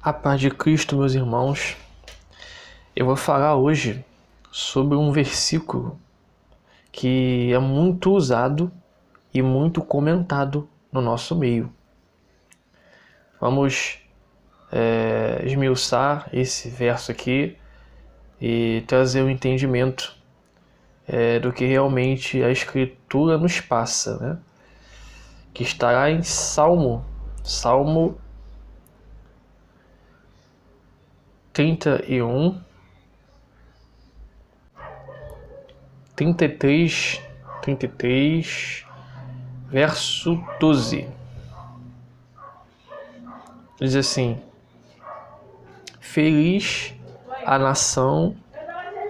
A paz de Cristo, meus irmãos. Eu vou falar hoje sobre um versículo que é muito usado e muito comentado no nosso meio. Vamos esmiuçar esse verso aqui e trazer o entendimento do que realmente a Escritura nos passa, né? Que estará em Salmo 31, 33, verso 12. Diz assim: Feliz a nação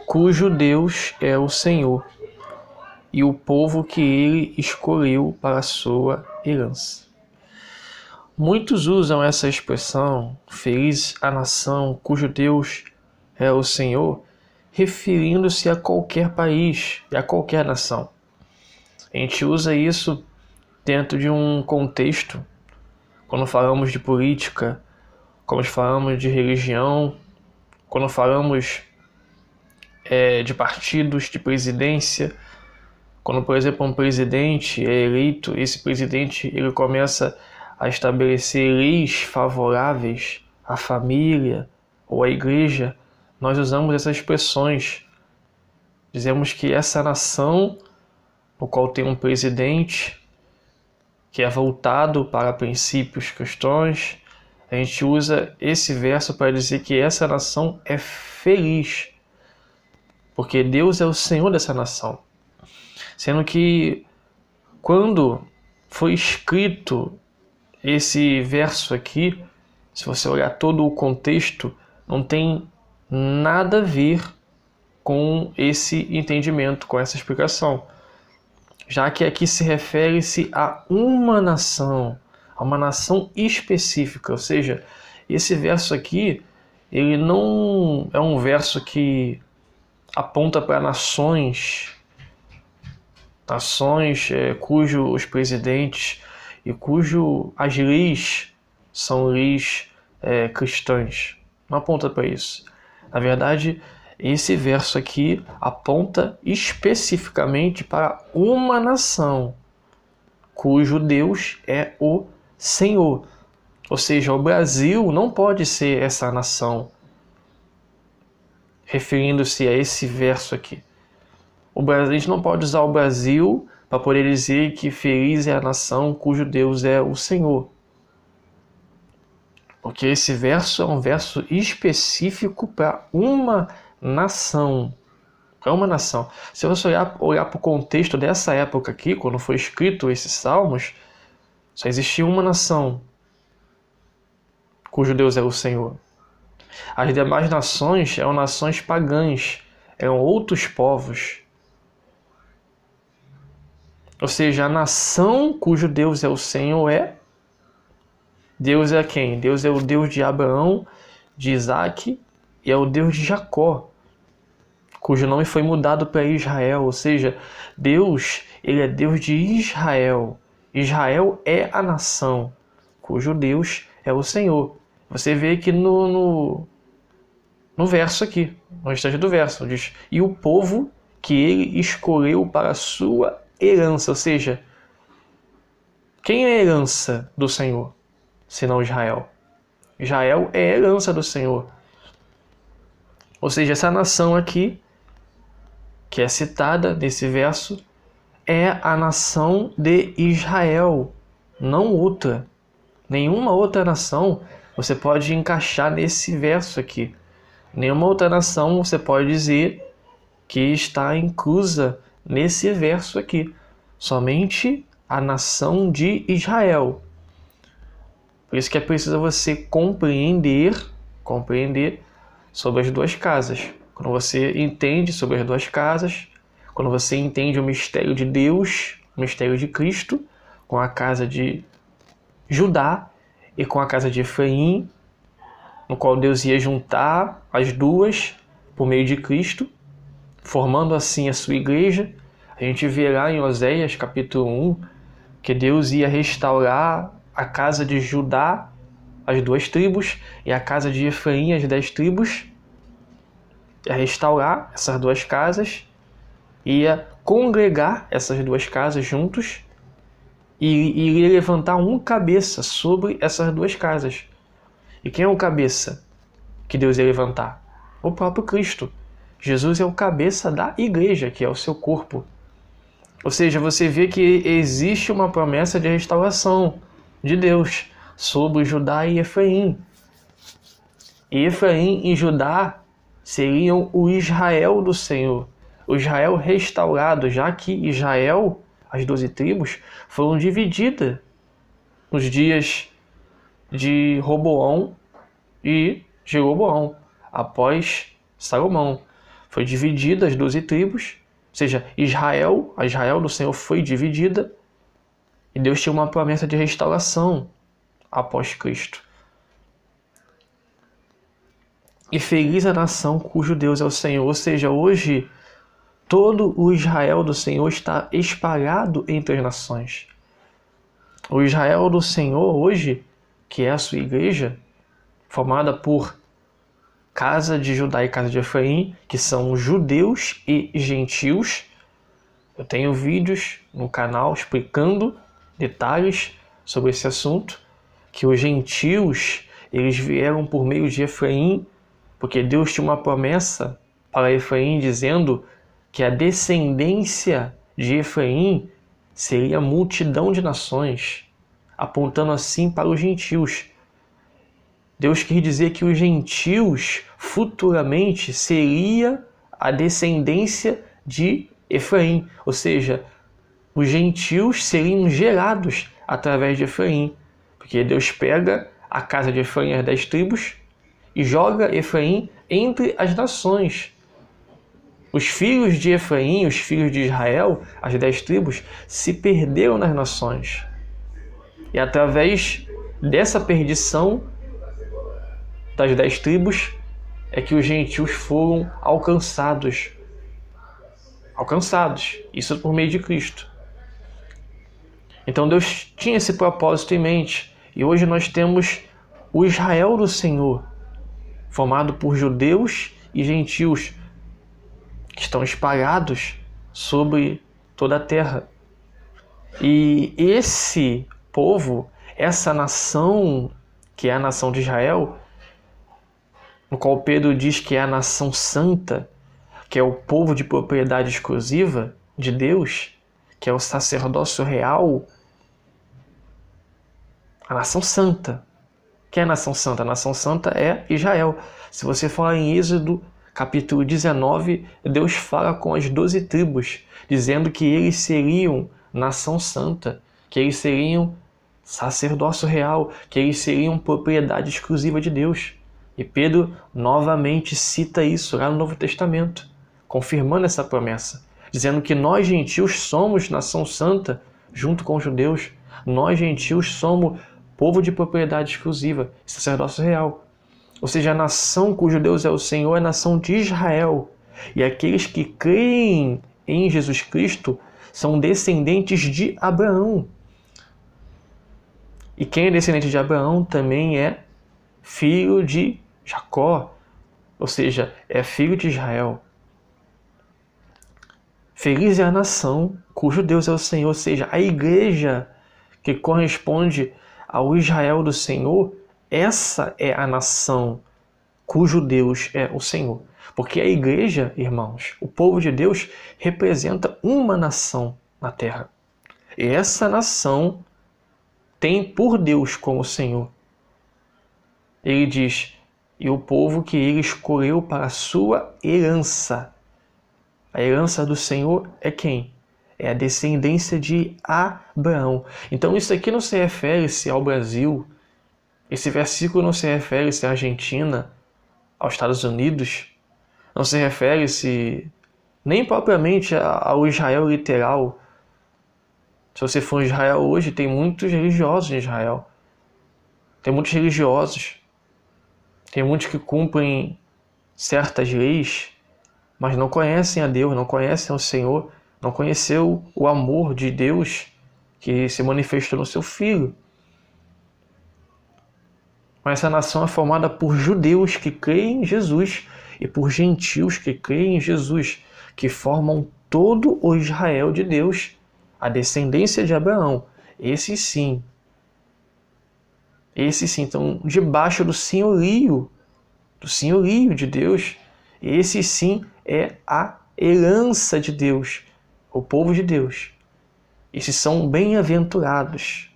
cujo Deus é o Senhor, e o povo que ele escolheu para a sua herança. Muitos usam essa expressão, feliz a nação cujo Deus é o Senhor, referindo-se a qualquer país e a qualquer nação. A gente usa isso dentro de um contexto, quando falamos de política, quando falamos de religião, quando falamos de partidos, de presidência. Quando, por exemplo, um presidente é eleito, esse presidente ele começa a estabelecer leis favoráveis à família ou à igreja, nós usamos essas expressões. Dizemos que essa nação, no qual tem um presidente que é voltado para princípios cristãos, a gente usa esse verso para dizer que essa nação é feliz, porque Deus é o Senhor dessa nação. Sendo que quando foi escrito esse verso aqui, se você olhar todo o contexto, não tem nada a ver com esse entendimento, com essa explicação. Já que aqui se refere-se a uma nação específica, ou seja, esse verso aqui, ele não é um verso que aponta para nações cujos presidentes e as leis são leis cristãs. Não aponta para isso. Na verdade, esse verso aqui aponta especificamente para uma nação cujo Deus é o Senhor. Ou seja, o Brasil não pode ser essa nação, referindo-se a esse verso aqui. A gente não pode usar o Brasil para poder dizer que feliz é a nação cujo Deus é o Senhor. Porque esse verso é um verso específico para uma nação. Para uma nação. Se você olhar para o contexto dessa época aqui, quando foi escrito esses salmos, só existia uma nação cujo Deus é o Senhor. As demais nações eram nações pagãs, eram outros povos. Ou seja, a nação cujo Deus é o Senhor Deus é quem? Deus é o Deus de Abraão, de Isaac e é o Deus de Jacó, cujo nome foi mudado para Israel. Ou seja, Deus, ele é Deus de Israel. Israel é a nação cujo Deus é o Senhor. Você vê aqui no verso aqui, no restante do verso, diz: e o povo que ele escolheu para a sua herança. Ou seja, quem é a herança do Senhor, senão Israel? Israel é a herança do Senhor. Ou seja, essa nação aqui, que é citada nesse verso, é a nação de Israel, não outra. Nenhuma outra nação você pode encaixar nesse verso aqui. Nenhuma outra nação você pode dizer que está inclusa nesse verso aqui. Somente a nação de Israel. Por isso que é preciso você compreender sobre as duas casas. Quando você entende sobre as duas casas, quando você entende o mistério de Deus, o mistério de Cristo, com a casa de Judá e com a casa de Efraim, no qual Deus ia juntar as duas por meio de Cristo, formando assim a sua igreja. A gente verá em Oséias capítulo 1 que Deus ia restaurar a casa de Judá as 2 tribos, e a casa de Efraim, as 10 tribos, ia restaurar essas 2 casas, ia congregar essas 2 casas juntos, e iria levantar um cabeça sobre essas 2 casas. E quem é o cabeça que Deus ia levantar? O próprio Cristo. Jesus é o cabeça da igreja, que é o seu corpo. Ou seja, você vê que existe uma promessa de restauração de Deus sobre Judá e Efraim. E Efraim e Judá seriam o Israel do Senhor, o Israel restaurado, já que Israel, as 12 tribos, foram divididas nos dias de Roboão e Jeroboão, após Salomão. Foi dividida as 12 tribos, ou seja, a Israel do Senhor foi dividida, e Deus tinha uma promessa de restauração após Cristo. E feliz a nação cujo Deus é o Senhor. Ou seja, hoje todo o Israel do Senhor está espalhado entre as nações. O Israel do Senhor hoje, que é a sua igreja, formada por casa de Judá e casa de Efraim, que são judeus e gentios. Eu tenho vídeos no canal explicando detalhes sobre esse assunto, que os gentios, eles vieram por meio de Efraim, porque Deus tinha uma promessa para Efraim dizendo que a descendência de Efraim seria multidão de nações, apontando assim para os gentios. Deus quis dizer que os gentios futuramente seria a descendência de Efraim, ou seja, os gentios seriam gerados através de Efraim, porque Deus pega a casa de Efraim, as 10 tribos, e joga Efraim entre as nações. Os filhos de Efraim, os filhos de Israel, as 10 tribos, se perderam nas nações. E através dessa perdição das 10 tribos é que os gentios foram alcançados. Isso por meio de Cristo. Então Deus tinha esse propósito em mente. E hoje nós temos o Israel do Senhor, formado por judeus e gentios, que estão espalhados sobre toda a terra. E esse povo, essa nação, que é a nação de Israel, no qual Pedro diz que é a nação santa, que é o povo de propriedade exclusiva de Deus, que é o sacerdócio real, a nação santa. Que é a nação santa? A nação santa é Israel. Se você falar em Êxodo, capítulo 19, Deus fala com as 12 tribos, dizendo que eles seriam nação santa, que eles seriam sacerdócio real, que eles seriam propriedade exclusiva de Deus. E Pedro novamente cita isso lá no Novo Testamento, confirmando essa promessa, dizendo que nós gentios somos nação santa junto com os judeus. Nós gentios somos povo de propriedade exclusiva, sacerdócio real. Ou seja, a nação cujo Deus é o Senhor é a nação de Israel. E aqueles que creem em Jesus Cristo são descendentes de Abraão. E quem é descendente de Abraão também é filho de Jacó, ou seja, é filho de Israel. Feliz é a nação cujo Deus é o Senhor, ou seja, a igreja que corresponde ao Israel do Senhor, essa é a nação cujo Deus é o Senhor. Porque a igreja, irmãos, o povo de Deus, representa uma nação na terra. E essa nação tem por Deus como Senhor. Ele diz, e o povo que ele escolheu para a sua herança. A herança do Senhor é quem? É a descendência de Abraão. Então isso aqui não se refere-se ao Brasil. Esse versículo não se refere-se à Argentina, aos Estados Unidos. Não se refere-se nem propriamente ao Israel literal. Se você for em Israel hoje, tem muitos religiosos em Israel. Tem muitos religiosos. Tem muitos que cumprem certas leis, mas não conhecem a Deus, não conhecem o Senhor, não conheceu o amor de Deus que se manifestou no seu Filho. Mas essa nação é formada por judeus que creem em Jesus e por gentios que creem em Jesus, que formam todo o Israel de Deus, a descendência de Abraão. Esses sim, estão debaixo do senhorio de Deus. Esse sim é a herança de Deus, o povo de Deus. Esses são bem-aventurados.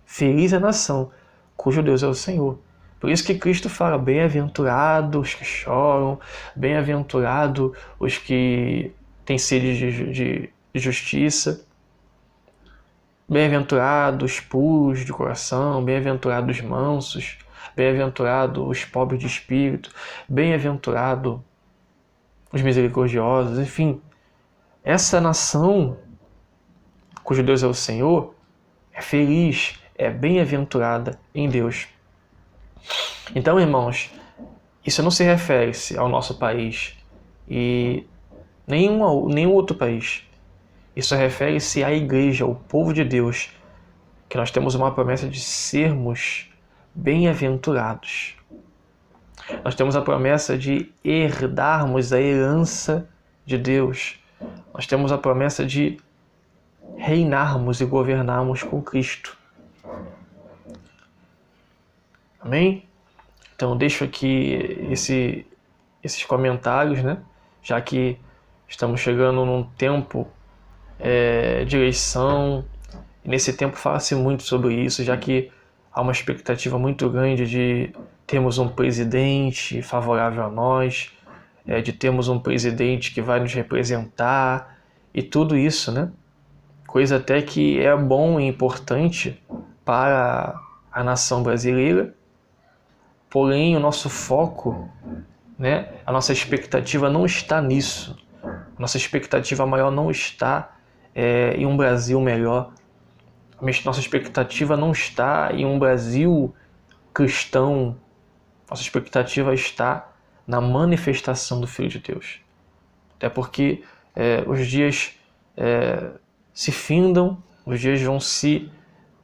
Feliz a nação cujo Deus é o Senhor. Por isso que Cristo fala, bem-aventurados os que choram, bem-aventurados os que têm sede de justiça, bem-aventurados os puros de coração, bem-aventurados os mansos, bem-aventurados os pobres de espírito, bem-aventurados os misericordiosos, enfim. Essa nação cujo Deus é o Senhor é feliz, é bem-aventurada em Deus. Então, irmãos, isso não se refere-se ao nosso país e nenhum outro país. Isso refere-se à igreja, ao povo de Deus, que nós temos uma promessa de sermos bem-aventurados. Nós temos a promessa de herdarmos a herança de Deus. Nós temos a promessa de reinarmos e governarmos com Cristo. Amém? Então deixo aqui esses comentários, né? Já que estamos chegando num tempo de eleição, e nesse tempo fala-se muito sobre isso, já que há uma expectativa muito grande de termos um presidente favorável a nós, de termos um presidente que vai nos representar, e tudo isso, né? Coisa até que é bom e importante para a nação brasileira, porém o nosso foco, né, a nossa expectativa não está nisso. A nossa expectativa maior não está em um Brasil melhor. Nossa expectativa não está em um Brasil cristão. Nossa expectativa está na manifestação do Filho de Deus. Até porque os dias se findam, os dias vão se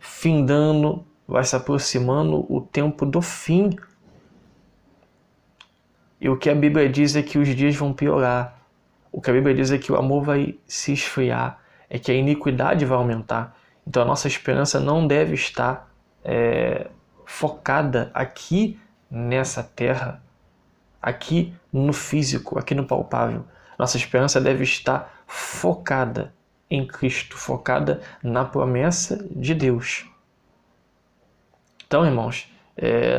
findando, vai se aproximando o tempo do fim. E o que a Bíblia diz é que os dias vão piorar. O que a Bíblia diz é que o amor vai se esfriar, é que a iniquidade vai aumentar. Então a nossa esperança não deve estar focada aqui nessa terra, aqui no físico, aqui no palpável. Nossa esperança deve estar focada em Cristo, focada na promessa de Deus. Então, irmãos,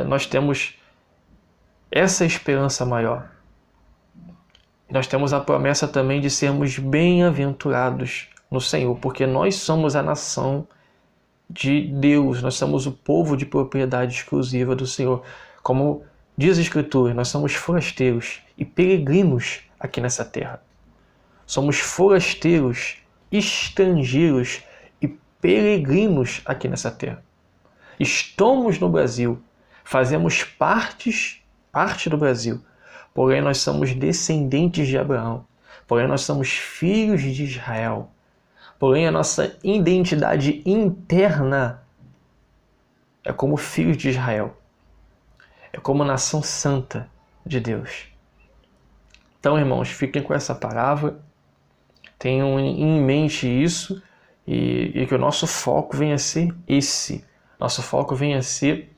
nós temos essa esperança maior. Nós temos a promessa também de sermos bem-aventurados no Senhor, porque nós somos a nação de Deus, nós somos o povo de propriedade exclusiva do Senhor. Como diz a Escritura, nós somos forasteiros e peregrinos aqui nessa terra. Somos forasteiros, estrangeiros e peregrinos aqui nessa terra. Estamos no Brasil, fazemos parte do Brasil, porém nós somos descendentes de Abraão, porém nós somos filhos de Israel, porém a nossa identidade interna é como filhos de Israel, é como nação santa de Deus. Então, irmãos, fiquem com essa palavra, tenham em mente isso e que o nosso foco venha a ser esse. Nosso foco venha a ser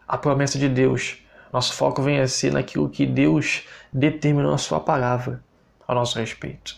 a promessa de Deus. Nosso foco venha a ser naquilo que Deus determinou na sua palavra a nosso respeito.